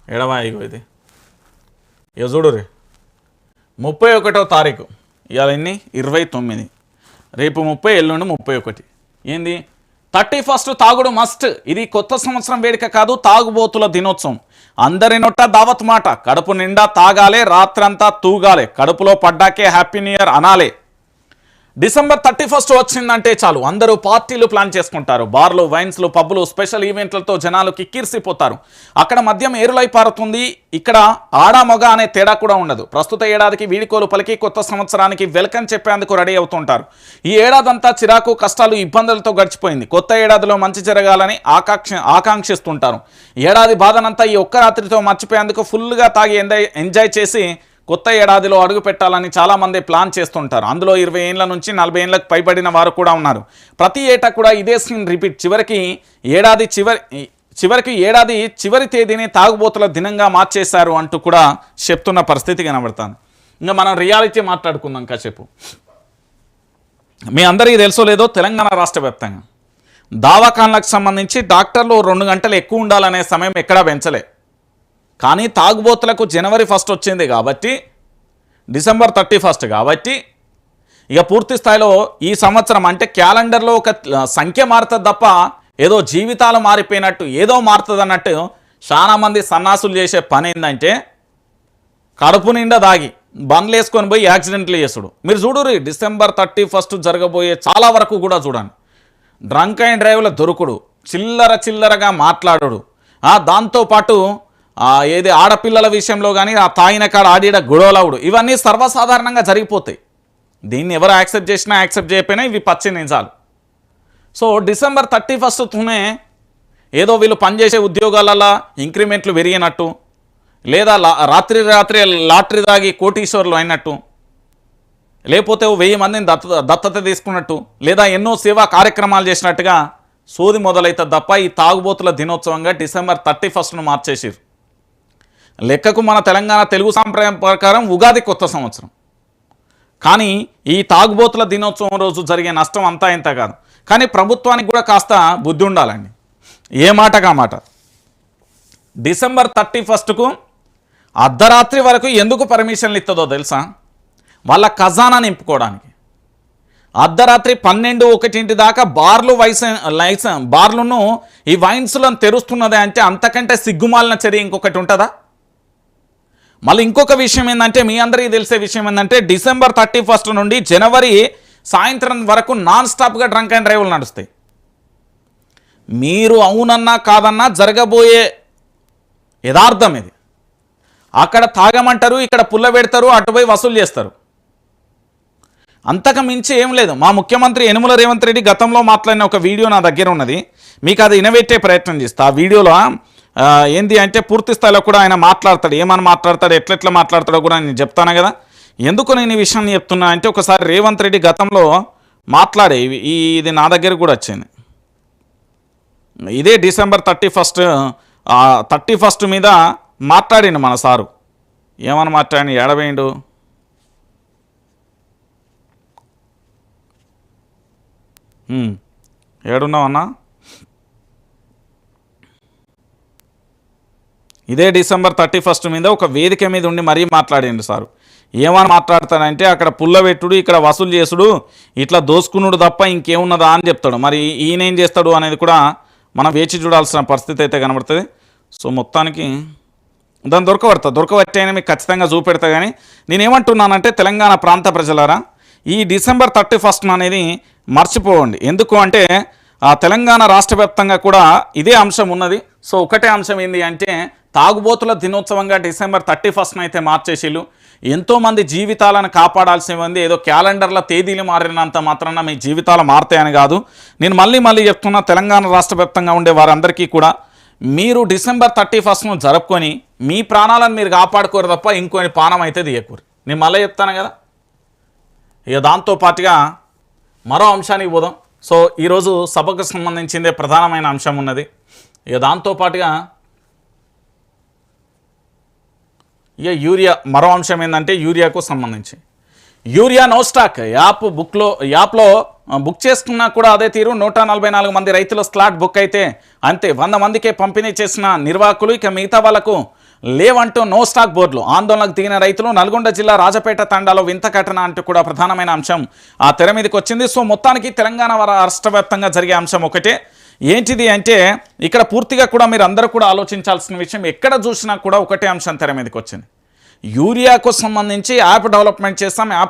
ఎడవా ఇగో ఇది ఇక చూడు రే 31వ తారీఖు, ఇవాళ ఎన్ని 29, రేపు 30, ఎల్లుండి 31. ఏంది 31 తాగుడు మస్ట్. ఇది కొత్త సంవత్సరం వేడుక కాదు, తాగుబోతుల దినోత్సవం. అందరి నొట్ట దావత్ మాట. కడుపు నిండా తాగాలే, రాత్రంతా తూగాలే, కడుపులో పడ్డాకే హ్యాపీ న్యూ ఇయర్ అనాలే. డిసెంబర్ 31 వచ్చిందంటే చాలు అందరూ పార్టీలు ప్లాన్ చేసుకుంటారు. బార్లు, వైన్స్లు, పబ్బులు, స్పెషల్ ఈవెంట్లతో జనాలు కిక్కిరిసిపోతారు. అక్కడ మద్యం ఏరులై పారుతుంది, ఇక్కడ ఆడా మగ అనే తేడా కూడా ఉండదు. ప్రస్తుత ఏడాదికి వీడుకోలు పలికి కొత్త సంవత్సరానికి వెల్కమ్ చెప్పేందుకు రెడీ అవుతుంటారు. ఈ ఏడాదంతా చిరాకు, కష్టాలు, ఇబ్బందులతో గడిచిపోయింది. కొత్త ఏడాదిలో మంచి జరగాలని ఆకాంక్షిస్తుంటారు. ఏడాది బాధనంతా ఈ ఒక్క రాత్రితో మర్చిపోయేందుకు ఫుల్గా తాగి ఎంజాయ్ చేసి కొత్త ఏడాదిలో అడుగు పెట్టాలని చాలామంది ప్లాన్ చేస్తుంటారు. అందులో 20 ఏళ్ల నుంచి 40 ఏళ్లకు పైబడిన వారు కూడా ఉన్నారు. ప్రతి ఏటా కూడా ఇదే సీన్ రిపీట్. చివరికి ఏడాది చివరి తేదీని తాగుబోతుల దినంగా మార్చేశారు అంటూ కూడా చెప్తున్న పరిస్థితి కనబడుతుంది. ఇంకా మనం రియాలిటీ మాట్లాడుకుందాం కాసేపు. మీ అందరికీ తెలుసో లేదో, తెలంగాణ రాష్ట్ర వ్యాప్తంగా దవాఖాన్లకు సంబంధించి డాక్టర్లు 2 గంటలు ఎక్కువ ఉండాలనే సమయం ఎక్కడా పెంచలే. కానీ తాగుబోతులకు జనవరి 1 వచ్చింది కాబట్టి, డిసెంబర్ 31 కాబట్టి ఇక పూర్తి స్థాయిలో ఈ సంవత్సరం అంటే క్యాలెండర్లో ఒక సంఖ్య మారుతుంది తప్ప ఏదో జీవితాలు మారిపోయినట్టు ఏదో మారుతుంది అన్నట్టు చాలామంది సన్నాసులు చేసే పని ఏంటంటే కడుపు నిండా దాగి బండ్లు వేసుకొని పోయి యాక్సిడెంట్లు చేసుడు. మీరు చూడుర్రి, డిసెంబర్ 31 జరగబోయే చాలా వరకు కూడా చూడండి. డ్రంక్ అండ్ డ్రైవ్ల దొరుకుడు, చిల్లరగా మాట్లాడు, దాంతోపాటు ఏది ఆడపిల్లల విషయంలో కానీ ఆ తాగిన కాడ ఆడిడ గొడవలవుడు, ఇవన్నీ సర్వసాధారణంగా జరిగిపోతాయి. దీన్ని ఎవరు యాక్సెప్ట్ చేసినా యాక్సెప్ట్ చేయకపోయినా ఇవి పచ్చి నిజాలు. సో డిసెంబర్ 31తోనే ఏదో వీళ్ళు పనిచేసే ఉద్యోగాలలో ఇంక్రిమెంట్లు పెరిగినట్టు, లేదా రాత్రి లాటరీ తాగి కోటీశ్వర్లు అయినట్టు, లేకపోతే 1000 మందిని దత్తత తీసుకున్నట్టు, లేదా ఎన్నో సేవా కార్యక్రమాలు చేసినట్టుగా సోది మొదలవుతుంది తప్ప ఈ తాగుబోతుల దినోత్సవంగా డిసెంబర్ 31ను మార్చేసారు. లెక్కకు మన తెలంగాణ తెలుగు సాంప్రదాయం ప్రకారం ఉగాది కొత్త సంవత్సరం. కానీ ఈ తాగుబోతుల దినోత్సవం రోజు జరిగే నష్టం అంతా ఇంత కాదు. కానీ ప్రభుత్వానికి కూడా కాస్త బుద్ధి ఉండాలండి. ఏ మాటగా మాట. డిసెంబర్ 31కు అర్ధరాత్రి వరకు ఎందుకు పర్మిషన్లు ఇస్తుందో తెలుసా? వాళ్ళ ఖజానా నింపుకోవడానికి. అర్ధరాత్రి 12-1 దాకా బార్లును ఈ వైన్స్లను తెరుస్తున్నది అంటే అంతకంటే సిగ్గుమాలిన చర్య ఇంకొకటి ఉంటుందా? మళ్ళీ ఇంకొక విషయం ఏంటంటే, మీ అందరికీ తెలిసే విషయం ఏంటంటే, డిసెంబర్ 31 నుండి జనవరి సాయంత్రం వరకు నాన్ స్టాప్గా డ్రంక్ అండ్ డ్రైవ్లు నడుస్తాయి. మీరు అవునన్నా కాదన్నా జరగబోయే యథార్థం ఇది. అక్కడ తాగమంటారు, ఇక్కడ పుల్ల పెడతారు, అటుపోయి వసూలు చేస్తారు. అంతకు మించి ఏం లేదు. మా ముఖ్యమంత్రి యనుమల రేవంత్ రెడ్డి గతంలో మాట్లాడిన ఒక వీడియో నా దగ్గర ఉన్నది, మీకు అది వినబెట్టే ప్రయత్నం చేస్తా. ఆ వీడియోలో ఏంది అంటే పూర్తి స్థాయిలో కూడా ఆయన మాట్లాడతాడు, ఏమని మాట్లాడతాడు, ఎట్లెట్లా మాట్లాడతాడో కూడా నేను చెప్తాను కదా. ఎందుకు నేను ఈ విషయాన్ని చెప్తున్నా అంటే, ఒకసారి రేవంత్ రెడ్డి గతంలో మాట్లాడే ఇది నా దగ్గర కూడా వచ్చింది. ఇదే డిసెంబర్ 31 మీద మాట్లాడిండు మన సారు. ఏమని మాట్లాడి ఏడవేయండు, ఏడున్నావన్నా? ఇదే డిసెంబర్ 31 మీద ఒక వేదిక మీద ఉండి మరీ మాట్లాడిండు సారు. ఏమని మాట్లాడతాడంటే, అక్కడ పుల్లబెట్టుడు, ఇక్కడ వసూలు చేసుడు, ఇట్లా దోసుకునుడు తప్ప ఇంకేమున్నదా అని చెప్తాడు. మరి ఈయనేం చేస్తాడు అనేది కూడా మనం వేచి చూడాల్సిన పరిస్థితి అయితే కనబడుతుంది. సో మొత్తానికి దాన్ని దొరకబట్టే మీకు ఖచ్చితంగా చూపెడతా. కానీ నేనేమంటున్నానంటే, తెలంగాణ ప్రాంత ప్రజలారా, ఈ డిసెంబర్ 31 అనేది మర్చిపోవండి. ఎందుకు అంటే తెలంగాణ రాష్ట్ర వ్యాప్తంగా కూడా ఇదే అంశం ఉన్నది. సో ఒకటే అంశం ఏంటి అంటే, తాగుబోతుల దినోత్సవంగా డిసెంబర్ 31 అయితే మార్చేసిళ్ళు. ఎంతోమంది జీవితాలను కాపాడాల్సి ఉంది. ఏదో క్యాలెండర్ల తేదీలు మారినంత మాత్రాన మీ జీవితాలు మారుతాయని కాదు. నేను మళ్ళీ చెప్తున్నా, తెలంగాణ రాష్ట్ర వ్యాప్తంగా ఉండే వారందరికీ కూడా మీరు డిసెంబర్ 31ను జరుపుకొని మీ ప్రాణాలను మీరు కాపాడుకోరు తప్ప ఇంకొని పానం అయితే తీయకూరు. నేను మళ్ళీ చెప్తాను కదా. ఇక దాంతోపాటుగా మరో అంశానికి పోదాం. సో ఈరోజు సభకు సంబంధించిందే ప్రధానమైన అంశం ఉన్నది. ఇక దాంతోపాటుగా ఇక యూరియా మరో అంశం ఏంటంటే, యూరియాకు సంబంధించి యూరియా నో స్టాక్ యాప్లో బుక్ చేసుకున్నా కూడా అదే తీరు. 144 మంది రైతుల స్లాట్ బుక్ అయితే అంతే. 100 మందికే పంపిణీ చేసిన నిర్వాహకులు ఇక మిగతా వాళ్లకు లేవంటూ నో స్టాక్ బోర్డులు ఆందోళనకు దిగిన రైతులు. నల్గొండ జిల్లా రాజపేట తండాలో వింత ఘటన అంటూ కూడా ప్రధానమైన అంశం ఆ తెర మీదకి వచ్చింది. సో మొత్తానికి తెలంగాణ రాష్ట్ర వ్యాప్తంగా జరిగే అంశం ఒకటే. ఏంటిది అంటే ఇక్కడ పూర్తిగా కూడా మీరు అందరూ కూడా ఆలోచించాల్సిన విషయం, ఎక్కడ చూసినా కూడా ఒకటే అంశం తెర మీదకి వచ్చింది. యూరియాకు సంబంధించి యాప్ డెవలప్మెంట్ చేస్తాం, యాప్